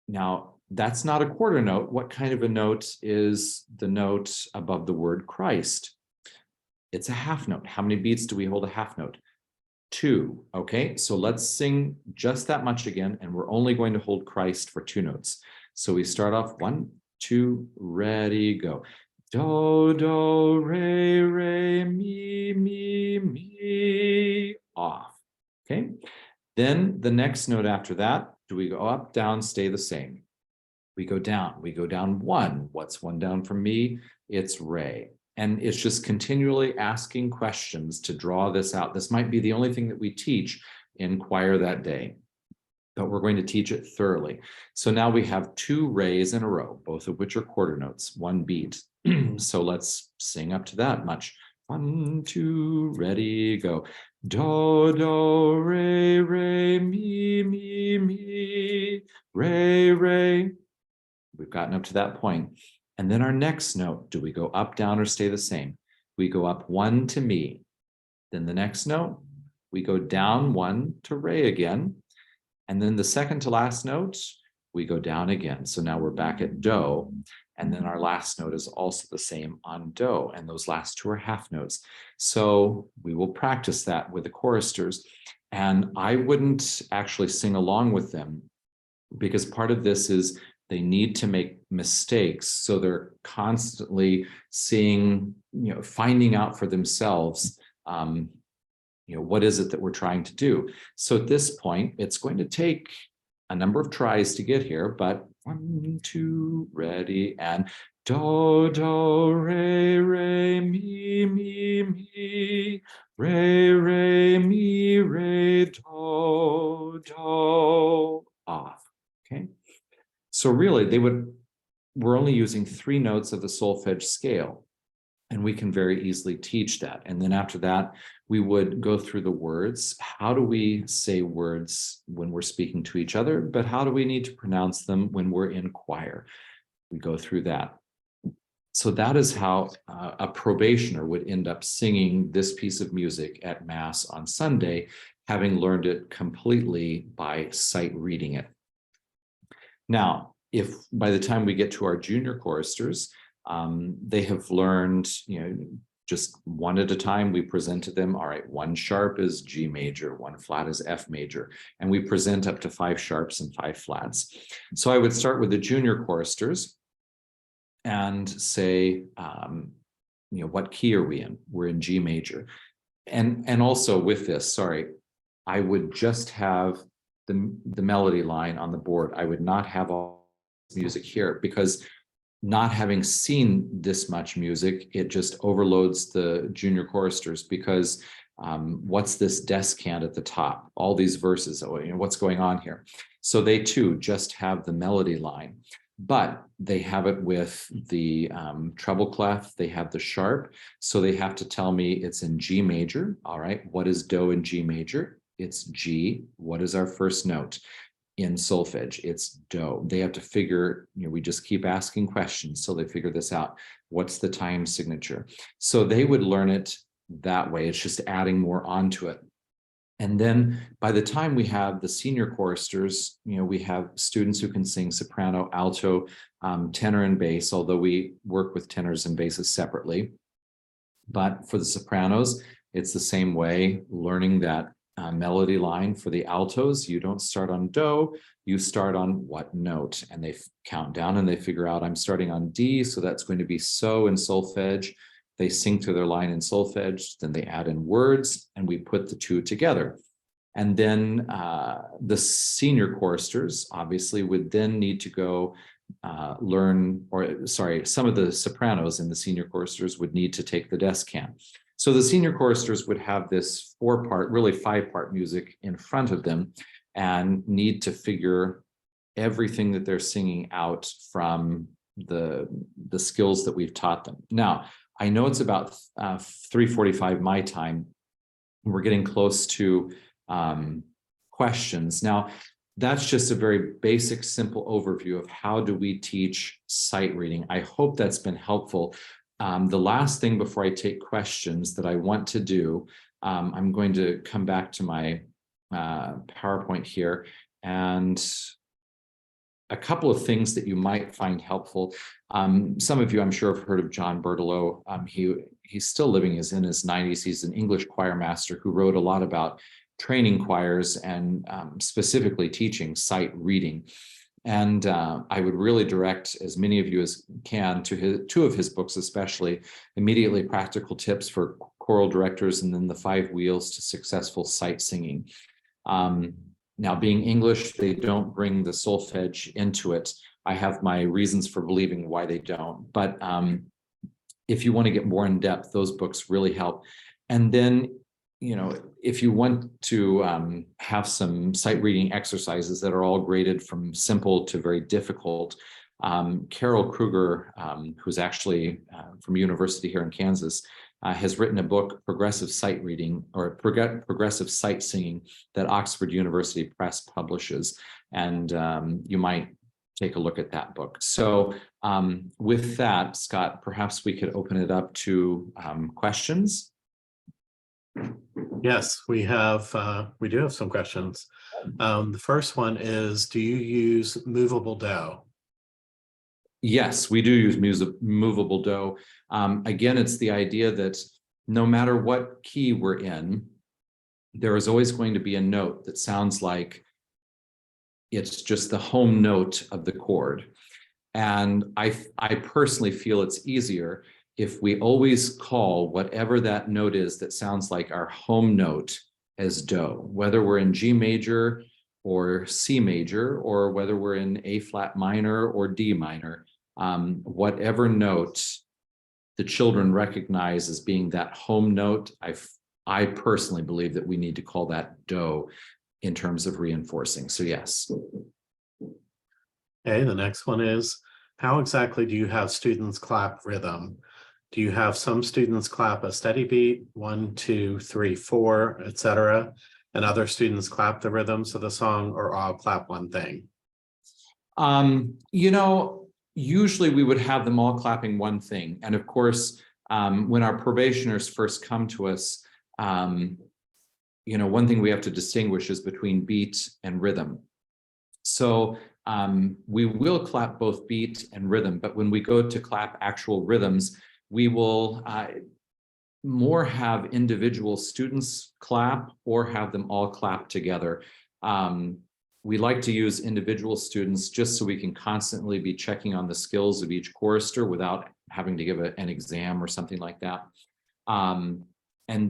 now that's not a quarter note. What kind of a note is the note above the word Christ? It's a half note. How many beats do we hold a half note? 2. Okay, so let's sing just that much again, and we're only going to hold Christ for 2 notes. So we start off 1, 2, ready, go. Do, do, re, re, mi, mi, mi, off. Okay, then the next note after that, do we go up, down, stay the same? We go down 1. What's 1 down from me? It's re. And it's just continually asking questions to draw this out. This might be the only thing that we teach in choir that day, but we're going to teach it thoroughly. So now we have 2 re's in a row, both of which are quarter notes, 1 beat. So let's sing up to that much. 1, 2, ready, go. Do, do, re, re, mi, mi, mi, re, re. We've gotten up to that point. And then our next note, do we go up, down, or stay the same? We go up 1 to mi. Then the next note, we go down 1 to re again. And then the second to last note, we go down again. So now we're back at do. And then our last note is also the same on do. And those last 2 are half notes. So we will practice that with the choristers. And I wouldn't actually sing along with them because part of this is they need to make mistakes. So they're constantly seeing, finding out for themselves, what is it that we're trying to do? So at this point, it's going to take a number of tries to get here, but 1, 2, ready, and do, do, re, re, mi, mi, mi, re, re, mi, re, do, do, off. Okay. So really, we're only using 3 notes of the solfege scale, and we can very easily teach that. And then after that, we would go through the words. How do we say words when we're speaking to each other, but how do we need to pronounce them when we're in choir? We go through that. So that is how a probationer would end up singing this piece of music at Mass on Sunday, having learned it completely by sight reading it. Now, if by the time we get to our junior choristers, they have learned, just 1 at a time, we present to them, all right, 1 sharp is G major, 1 flat is F major, and we present up to 5 sharps and 5 flats. So I would start with the junior choristers and say, what key are we in? We're in G major. And also with this, I would just have the melody line on the board. I would not have all music here because not having seen this much music, it just overloads the junior choristers because what's this descant at the top? All these verses, what's going on here? So they too just have the melody line, but they have it with the treble clef, they have the sharp, so they have to tell me it's in G major. All right, what is do in G major? It's G. What is our first note? In solfege, it's do. They have to figure, we just keep asking questions so they figure this out. What's the time signature? So they would learn it that way. It's just adding more onto it. And then by the time we have the senior choristers, we have students who can sing soprano, alto, tenor, and bass, although we work with tenors and basses separately. But for the sopranos, it's the same way, learning that melody line. For the altos, you don't start on do, you start on what note, and they count down and they figure out I'm starting on D, so that's going to be so in solfege. They sing through their line in solfege, then they add in words, and we put the 2 together. And then the senior choristers obviously would then need to go some of the sopranos and the senior choristers would need to take the descant. So the senior choristers would have this 4-part, really 5-part music in front of them and need to figure everything that they're singing out from the skills that we've taught them. Now, I know it's about 3:45 my time. We're getting close to questions. Now, that's just a very basic, simple overview of how do we teach sight reading. I hope that's been helpful. The last thing before I take questions that I want to do, I'm going to come back to my PowerPoint here, and a couple of things that you might find helpful. Some of you, I'm sure, have heard of John Bertolo. He's still living, he's in his 90s. He's an English choir master who wrote a lot about training choirs and specifically teaching sight reading. And I would really direct as many of you as can to two of his books, especially Immediately Practical Tips for Choral Directors, and then The 5 Wheels to Successful Sight Singing. Now, being English, they don't bring the solfege into it. I have my reasons for believing why they don't. But if you want to get more in depth, those books really help. And then, you know, if you want to have some sight reading exercises that are all graded from simple to very difficult, Carol Kruger, who's actually from university here in Kansas, has written a book, Progressive Sight Reading, or Progressive Sight Singing, that Oxford University Press publishes. And you might take a look at that book. So with that, Scott, perhaps we could open it up to questions. Yes, we do have some questions. The first one is, do you use movable dough? Yes, we do use movable dough. Again, it's the idea that no matter what key we're in, there is always going to be a note that sounds like it's just the home note of the chord. And I personally feel it's easier if we always call whatever that note is that sounds like our home note as do, whether we're in G major or C major, or whether we're in A flat minor or D minor, whatever note the children recognize as being that home note, I personally believe that we need to call that do in terms of reinforcing. So yes. Okay, the next one is, how exactly do you have students clap rhythm? Do you have some students clap a steady beat, 1, 2, 3, 4, etc., and other students clap the rhythms of the song, or all clap one thing? You know, usually we would have them all clapping one thing. And of course, when our probationers first come to us, you know, one thing we have to distinguish is between beat and rhythm. So we will clap both beat and rhythm, but when we go to clap actual rhythms, we will more have individual students clap or have them all clap together. We like to use individual students just so we can constantly be checking on the skills of each chorister without having to give an exam or something like that. And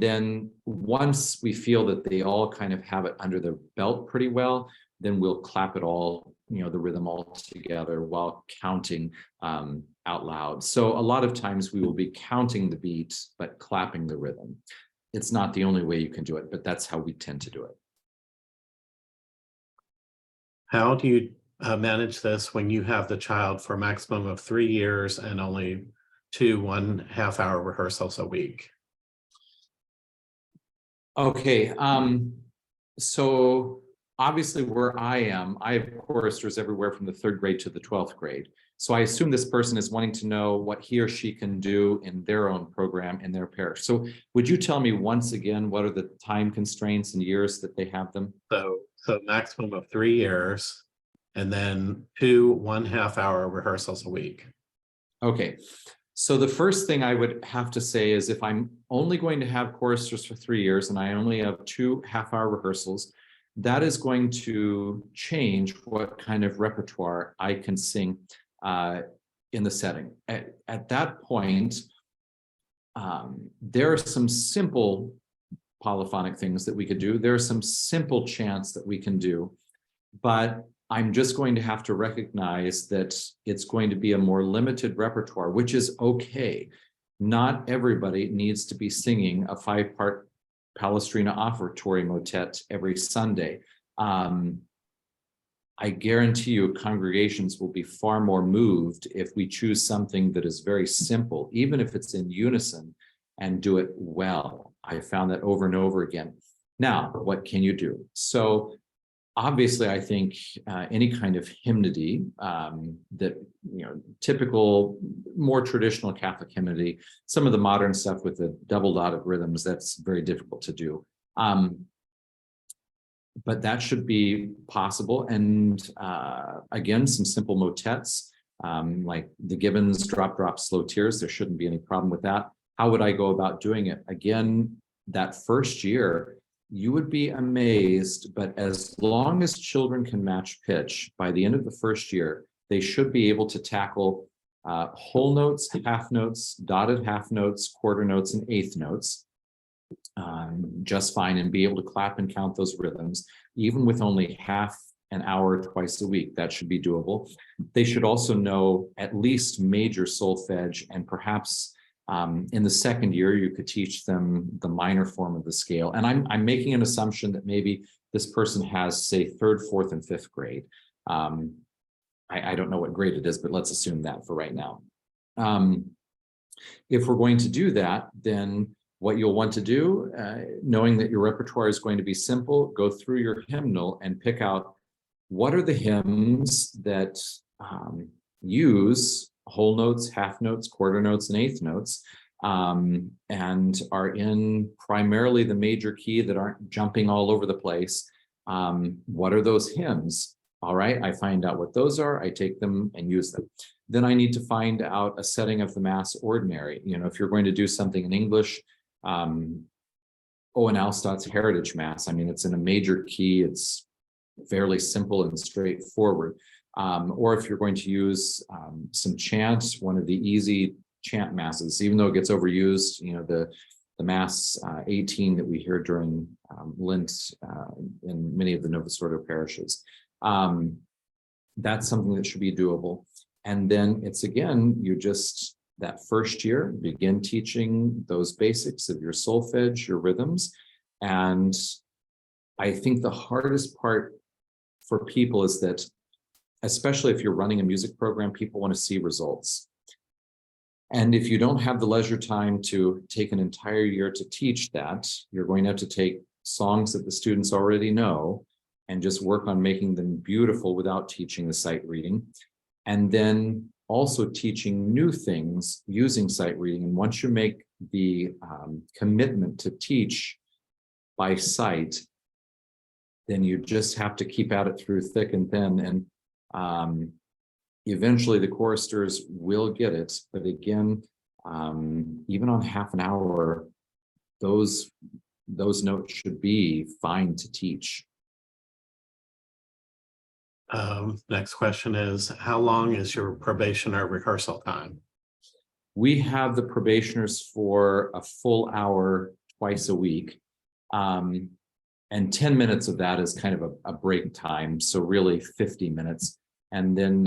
then once we feel that they all kind of have it under their belt pretty well, then we'll clap it all, you know, the rhythm all together while counting out loud. So a lot of times we will be counting the beat, but clapping the rhythm. It's not the only way you can do it, but that's how we tend to do it. How do you manage this when you have the child for a maximum of 3 years and only 2 1/2-hour rehearsals a week? Okay, so obviously where I have choristers everywhere from the 3rd grade to the 12th grade. So I assume this person is wanting to know what he or she can do in their own program in their parish. So would you tell me once again, what are the time constraints and years that they have them? So maximum of 3 years, and then 2 1/2-hour rehearsals a week. Okay, so the first thing I would have to say is if I'm only going to have choristers for 3 years and I only have 2 half-hour rehearsals, that is going to change what kind of repertoire I can sing in the setting. At that point, there are some simple polyphonic things that we could do. There are some simple chants that we can do, but I'm just going to have to recognize that it's going to be a more limited repertoire, which is okay. Not everybody needs to be singing a 5-part Palestrina offertory motet every Sunday. I guarantee you congregations will be far more moved if we choose something that is very simple, even if it's in unison, and do it well. I found that over and over again. Now, what can you do? So Obviously, I think any kind of hymnody that, typical, more traditional Catholic hymnody, some of the modern stuff with the double dotted rhythms, that's very difficult to do. But that should be possible. And again, some simple motets, like the Gibbons Drop, Drop, Slow Tears, there shouldn't be any problem with that. How would I go about doing it? Again, that first year, you would be amazed, but as long as children can match pitch, by the end of the first year, they should be able to tackle whole notes, half notes, dotted half notes, quarter notes, and eighth notes just fine, and be able to clap and count those rhythms, even with only half an hour twice a week. That should be doable. They should also know at least major solfege, and perhaps in the second year, you could teach them the minor form of the scale. And I'm making an assumption that maybe this person has, say, third, fourth, and fifth grade. I don't know what grade it is, but let's assume that for right now. If we're going to do that, then what you'll want to do, knowing that your repertoire is going to be simple, go through your hymnal and pick out what are the hymns that use whole notes, half notes, quarter notes, and eighth notes, and are in primarily the major key, that aren't jumping all over the place. What are those hymns? All right, I find out what those are, I take them and use them. Then I need to find out a setting of the Mass Ordinary. If you're going to do something in English, Owen Alstott's Heritage Mass, it's in a major key, it's fairly simple and straightforward. Or if you're going to use some chant, one of the easy chant masses, even though it gets overused, the Mass 18 that we hear during Lent in many of the Novus Ordo parishes. That's something that should be doable. And then it's, again, that first year, begin teaching those basics of your solfege, your rhythms. And I think the hardest part for people is that, especially if you're running a music program, people want to see results. And if you don't have the leisure time to take an entire year to teach that, you're going to have to take songs that the students already know and just work on making them beautiful without teaching the sight reading. And then also teaching new things using sight reading. And once you make the commitment to teach by sight, then you just have to keep at it through thick and thin. And eventually the choristers will get it. But again, even on half an hour, those notes should be fine to teach. Next question is, how long is your probation or rehearsal time? We have the probationers for a full hour twice a week. And 10 minutes of that is kind of a break time. So really 50 minutes. And then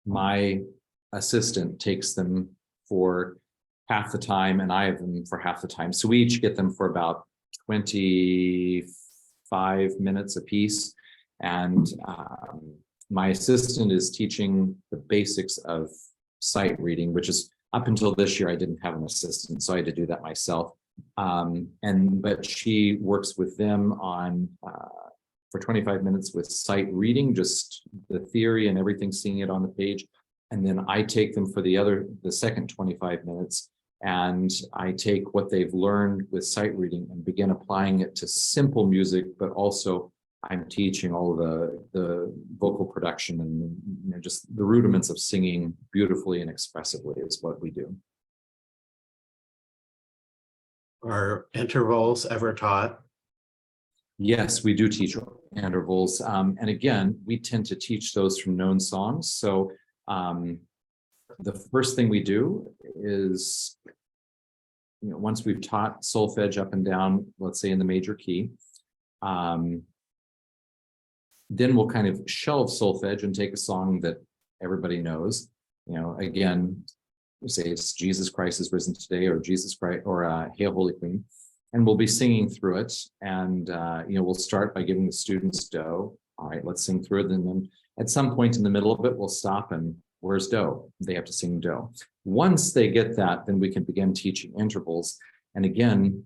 my assistant takes them for half the time, and I have them for half the time. So we each get them for about 25 minutes apiece. And my assistant is teaching the basics of sight reading, which is, up until this year, I didn't have an assistant, so I had to do that myself. But she works with them on for 25 minutes with sight reading, just the theory and everything, seeing it on the page. And then I take them for the second 25 minutes, and I take what they've learned with sight reading and begin applying it to simple music, but also I'm teaching all of the vocal production and just the rudiments of singing beautifully and expressively is what we do. Are intervals ever taught? Yes, we do teach intervals. And again, we tend to teach those from known songs. So the first thing we do is, once we've taught solfege up and down, let's say in the major key, then we'll kind of shelve solfege and take a song that everybody knows. Again, say it's Jesus Christ is risen today, or Jesus Christ, or Hail Holy Queen, and we'll be singing through it. And we'll start by giving the students do. All right, let's sing through it, and then at some point in the middle of it, we'll stop and where's do? They have to sing do. Once they get that, then we can begin teaching intervals. And again,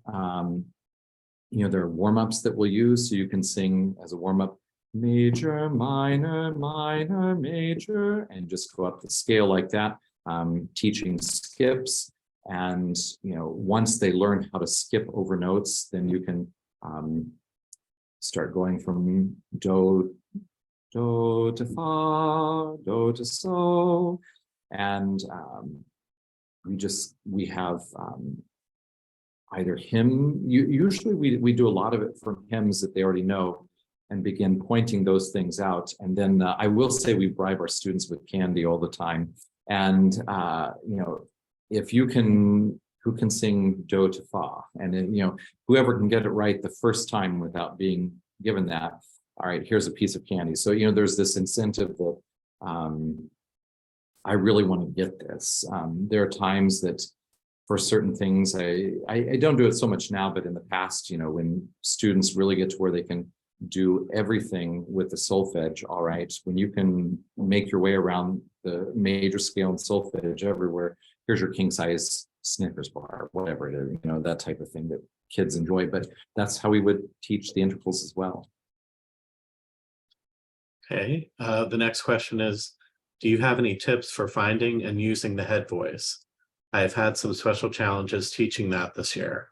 there are warm-ups that we'll use, so you can sing as a warm-up, major, minor, minor, major, and just go up the scale like that. Teaching skips, and once they learn how to skip over notes, then you can start going from do to fa, do to so, and we have either hymn. Usually we do a lot of it from hymns that they already know, and begin pointing those things out. And then I will say we bribe our students with candy all the time. And if you can, who can sing do to fa, and then, whoever can get it right the first time without being given that, all right, here's a piece of candy. So there's this incentive that I really want to get this. There are times that for certain things, I don't do it so much now, but in the past, when students really get to where they can do everything with the solfege, all right, when you can make your way around the major scale and solfege everywhere, here's your king size Snickers bar, whatever it is, that type of thing that kids enjoy. But that's how we would teach the integrals as well. Okay, the next question is, do you have any tips for finding and using the head voice? I have had some special challenges teaching that this year.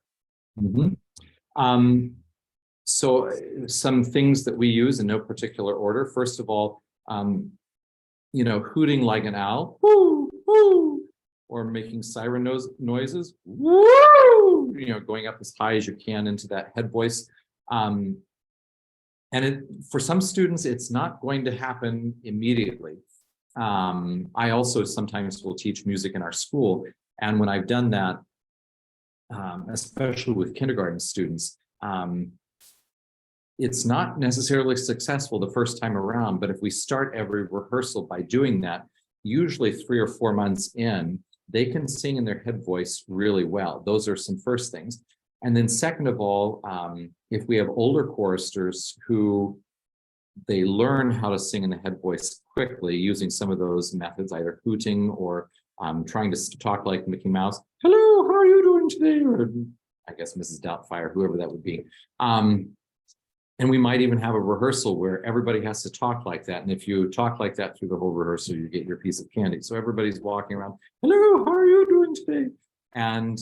So some things that we use in no particular order. First of all, hooting like an owl, woo, woo, or making siren noises, woo, going up as high as you can into that head voice. And for some students, it's not going to happen immediately. I also sometimes will teach music in our school. And when I've done that, especially with kindergarten students, it's not necessarily successful the first time around, but if we start every rehearsal by doing that, usually 3 or 4 months in, they can sing in their head voice really well. Those are some first things. And then second of all, if we have older choristers who they learn how to sing in the head voice quickly using some of those methods, either hooting or trying to talk like Mickey Mouse, hello, how are you doing today? Or I guess Mrs. Doubtfire, whoever that would be. And we might even have a rehearsal where everybody has to talk like that. And if you talk like that through the whole rehearsal, you get your piece of candy. So everybody's walking around, hello, how are you doing today? And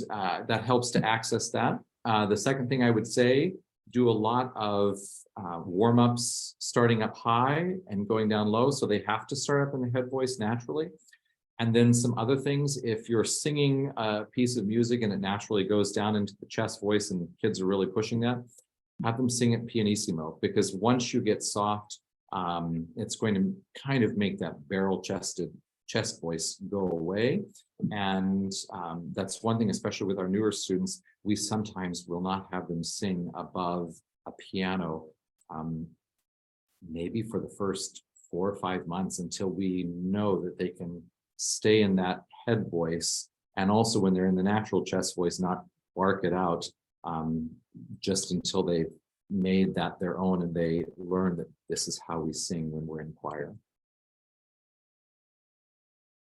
that helps to access that. The second thing I would say, do a lot of warm-ups starting up high and going down low. So they have to start up in the head voice naturally. And then some other things, if you're singing a piece of music and it naturally goes down into the chest voice and kids are really pushing that, have them sing it pianissimo, because once you get soft, it's going to kind of make that barrel-chested chest voice go away. And that's one thing, especially with our newer students, we sometimes will not have them sing above a piano, maybe for the first 4 or 5 months until we know that they can stay in that head voice. And also when they're in the natural chest voice, not bark it out, just until they've made that their own and they learn that this is how we sing when we're in choir.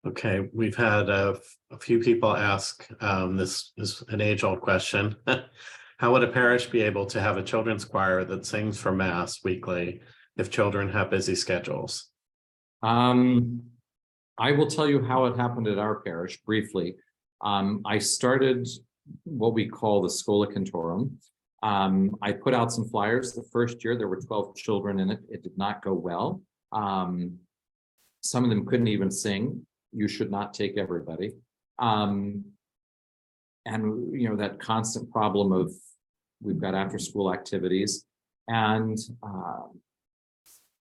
Okay, we've had a few people ask, this is an age-old question. How would a parish be able to have a children's choir that sings for Mass weekly if children have busy schedules? I will tell you how it happened at our parish briefly. I started what we call the Schola Cantorum. I put out some flyers the first year. There were 12 children in it. It did not go well. Some of them couldn't even sing. You should not take everybody. And that constant problem of we've got after school activities. And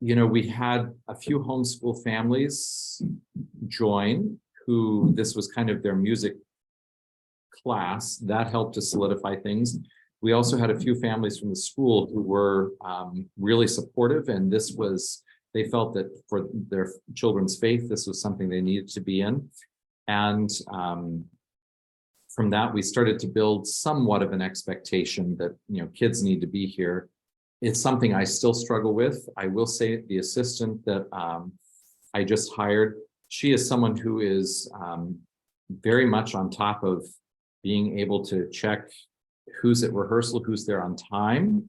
we had a few homeschool families join who this was kind of their music class. That helped to solidify things. We also had a few families from the school who were really supportive, and they felt that for their children's faith, this was something they needed to be in. And from that, we started to build somewhat of an expectation that, kids need to be here. It's something I still struggle with. I will say the assistant that I just hired, she is someone who is very much on top of being able to check who's at rehearsal, who's there on time.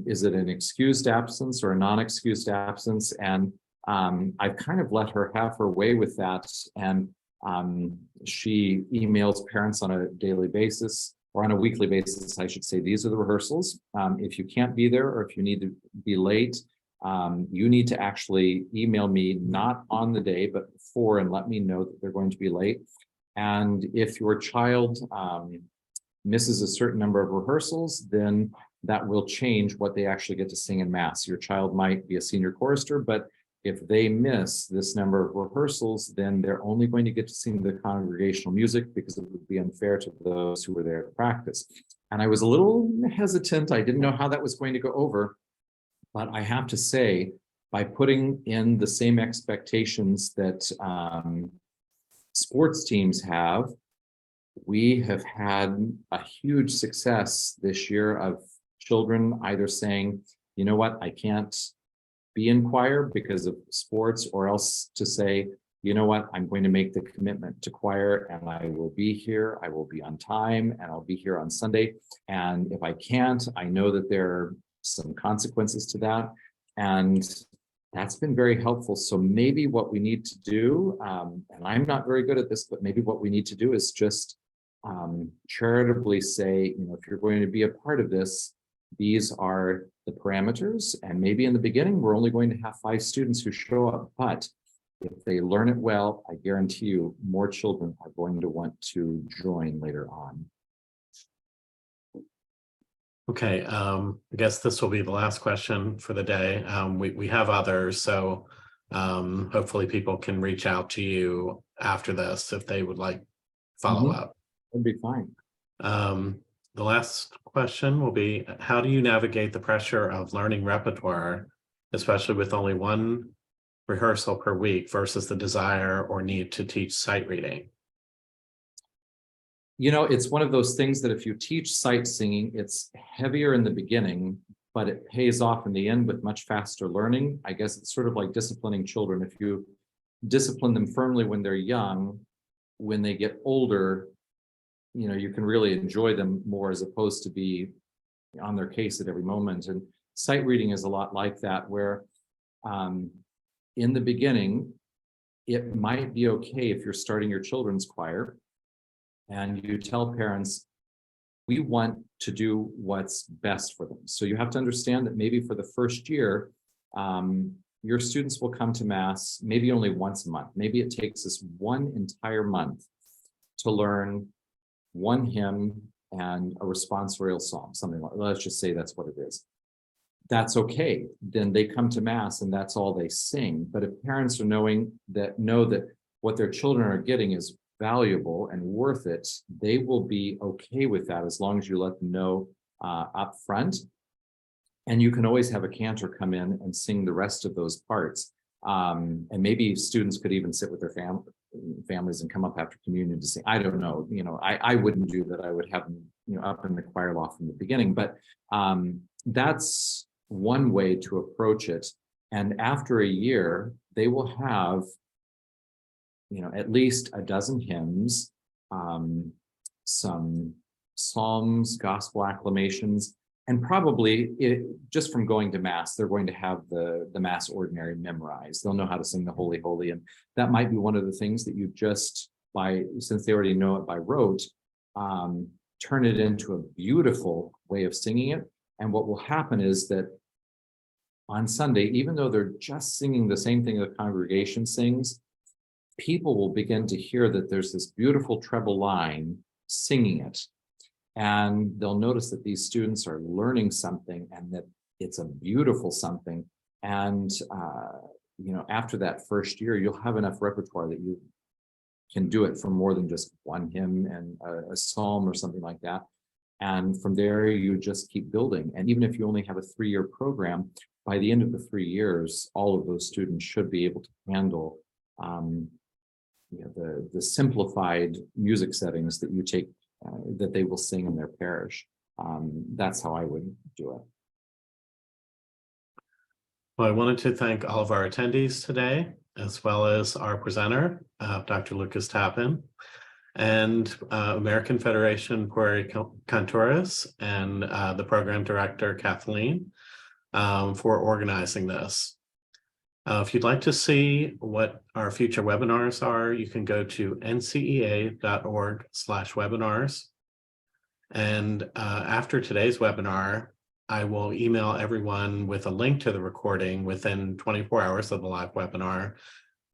Is it an excused absence or a non-excused absence? And I've kind of let her have her way with that. And she emails parents on a daily basis, or on a weekly basis, I should say. These are the rehearsals. If you can't be there, or if you need to be late, you need to actually email me, not on the day, but before, and let me know that they're going to be late. And if your child misses a certain number of rehearsals, then that will change what they actually get to sing in Mass. Your child might be a senior chorister, but if they miss this number of rehearsals, then they're only going to get to sing the congregational music, because it would be unfair to those who were there to practice. And I was a little hesitant. I didn't know how that was going to go over. But I have to say, by putting in the same expectations that sports teams have, we have had a huge success this year of children either saying, you know what, I can't be in choir because of sports, or else to say, you know what, I'm going to make the commitment to choir, and I will be here, I will be on time, and I'll be here on Sunday. And if I can't, I know that there are some consequences to that. And that's been very helpful. So maybe what we need to do, and I'm not very good at this, but maybe what we need to do is just charitably say, you know, if you're going to be a part of this, these are the parameters. And maybe in the beginning, we're only going to have 5 students who show up, but if they learn it well, I guarantee you more children are going to want to join later on. Okay, I guess this will be the last question for the day. We have others, so hopefully people can reach out to you after this if they would like follow up. That'd be fine. The last question will be, how do you navigate the pressure of learning repertoire, especially with only 1 rehearsal per week versus the desire or need to teach sight reading? You know, it's one of those things that if you teach sight singing, it's heavier in the beginning, but it pays off in the end with much faster learning. I guess it's sort of like disciplining children. If you discipline them firmly when they're young, when they get older, you know, you can really enjoy them more, as opposed to be on their case at every moment. And sight reading is a lot like that, where in the beginning, it might be okay if you're starting your children's choir and you tell parents, we want to do what's best for them. So you have to understand that maybe for the first year, your students will come to Mass maybe only once a month. Maybe it takes us 1 entire month to learn 1 hymn and a responsorial psalm, something like, let's just say that's what it is. That's okay. Then they come to Mass and that's all they sing. But if parents are know that what their children are getting is valuable and worth it, they will be okay with that, as long as you let them know up front. And you can always have a cantor come in and sing the rest of those parts. And maybe students could even sit with their families and come up after communion to sing. I don't know, you know, I wouldn't do that. I would have them, you know, up in the choir loft from the beginning, but that's one way to approach it. And after a year, they will have, you know, at least a dozen hymns, some psalms, gospel acclamations, and probably just from going to Mass, they're going to have the Mass ordinary memorized. They'll know how to sing the Holy, Holy. And that might be one of the things that you just, since they already know it by rote, turn it into a beautiful way of singing it. And what will happen is that on Sunday, even though they're just singing the same thing the congregation sings, people will begin to hear that there's this beautiful treble line singing it. And they'll notice that these students are learning something and that it's a beautiful something. And, you know, after that first year, you'll have enough repertoire that you can do it for more than just 1 hymn and a psalm or something like that. And from there, you just keep building. And even if you only have a 3-year program, by the end of the 3 years, all of those students should be able to handle you know, the simplified music settings that you take, that they will sing in their parish. That's how I would do it. Well, I wanted to thank all of our attendees today, as well as our presenter, Dr. Lucas Tappan. and American Federation Cantoris and the program director, Kathleen, for organizing this. If you'd like to see what our future webinars are, you can go to ncea.org/webinars. And after today's webinar, I will email everyone with a link to the recording within 24 hours of the live webinar,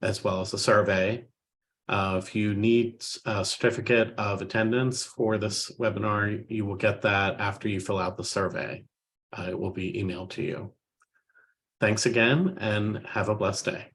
as well as a survey. If you need a certificate of attendance for this webinar, you will get that after you fill out the survey. It will be emailed to you. Thanks again, and have a blessed day.